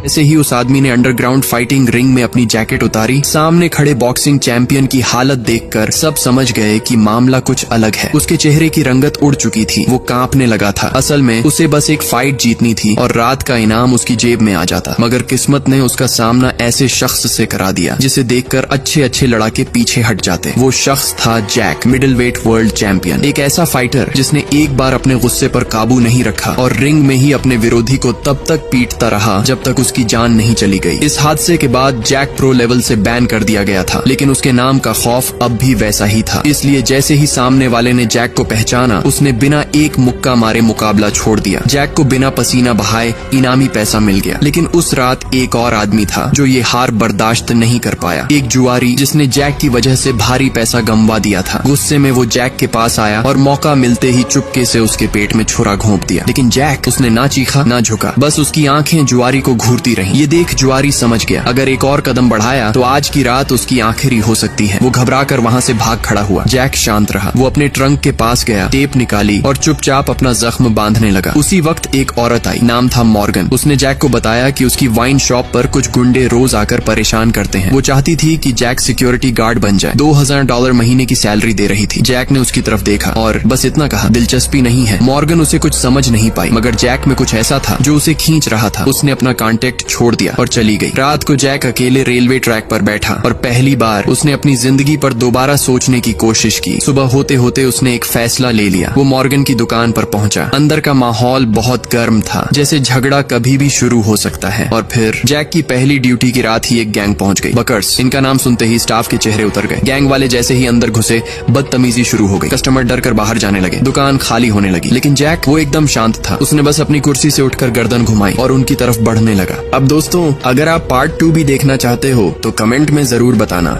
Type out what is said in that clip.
ऐसे ही उस आदमी ने अंडरग्राउंड फाइटिंग रिंग में अपनी जैकेट उतारी। सामने खड़े बॉक्सिंग चैंपियन की हालत देखकर सब समझ गए कि मामला कुछ अलग है। उसके चेहरे की रंगत उड़ चुकी थी, वो कांपने लगा था। असल में उसे बस एक फाइट जीतनी थी और रात का इनाम उसकी जेब में आ जाता, मगर किस्मत ने उसका सामना ऐसे शख्स से करा दिया जिसे देखकर अच्छे अच्छे लड़ाके पीछे हट जाते। वो शख्स था Jack, middleweight world champion, एक ऐसा फाइटर जिसने एक बार अपने गुस्से पर काबू नहीं रखा और रिंग में ही अपने विरोधी को तब तक पीटता रहा जब तक उसकी जान नहीं चली गई। इस हादसे के बाद जैक प्रो लेवल से बैन कर दिया गया था, लेकिन उसके नाम का खौफ अब भी वैसा ही था। इसलिए जैसे ही सामने वाले ने जैक को पहचाना, उसने बिना एक मुक्का मारे मुकाबला छोड़ दिया। जैक को बिना पसीना बहाए इनामी पैसा मिल गया। लेकिन उस रात एक और आदमी था जो ये हार बर्दाश्त नहीं कर पाया। एक जुआरी जिसने जैक की वजह से भारी पैसा गंवा दिया था। गुस्से में वो जैक के पास आया और मौका मिलते ही चुपके से उसके पेट में छुरा घोंप दिया। लेकिन जैक, उसने ना चीखा ना झुका, बस उसकी आंखें जुआरी को घूरती रहीं। ये देख जुआरी समझ गया अगर एक और कदम बढ़ाया तो आज की रात उसकी आखिरी हो सकती है। वो घबराकर वहाँ से भाग खड़ा हुआ। जैक शांत रहा। वो अपने ट्रंक के पास गया, टेप निकाली और चुपचाप अपना जख्म बांधने लगा। उसी वक्त एक औरत आई, नाम था मॉर्गन। उसने जैक को बताया कि उसकी वाइन शॉप पर कुछ गुंडे रोज आकर परेशान करते हैं। वो चाहती थी कि जैक सिक्योरिटी गार्ड बन जाए। $2000 महीने की सैलरी दे रही थी। जैक ने उसकी तरफ देखा और बस इतना कहा, दिलचस्पी नहीं है। मॉर्गन उसे कुछ समझ नहीं पाई, मगर जैक में कुछ ऐसा था जो उसे खींच रहा था। उसने अपना कांटेक्ट छोड़ दिया और चली गई। रात को जैक अकेले रेलवे ट्रैक पर बैठा और पहली बार उसने अपनी जिंदगी पर दोबारा सोचने की कोशिश की। सुबह होते होते उसने एक फैसला ले लिया। वो मॉर्गन की दुकान पर पहुंचा। अंदर का माहौल बहुत गर्म था, जैसे झगड़ा कभी भी शुरू हो सकता है। और फिर जैक की पहली ड्यूटी की रात ही एक गैंग पहुंच गई। बकर्स, इनका नाम सुनते ही स्टाफ के चेहरे उतर गए। गैंग वाले जैसे ही अंदर घुसे, बदतमीजी शुरू हो गई। कस्टमर डर कर बाहर जाने लगे। दुकान खाली होने लगी। लेकिन जैक, वो एकदम शांत था। उसने बस अपनी कुर्सी से उठकर गर्दन घुमाई और उनकी तरफ बढ़ने लगा। अब दोस्तों, अगर आप पार्ट 2 भी देखना चाहते हो तो कमेंट में जरूर बताना।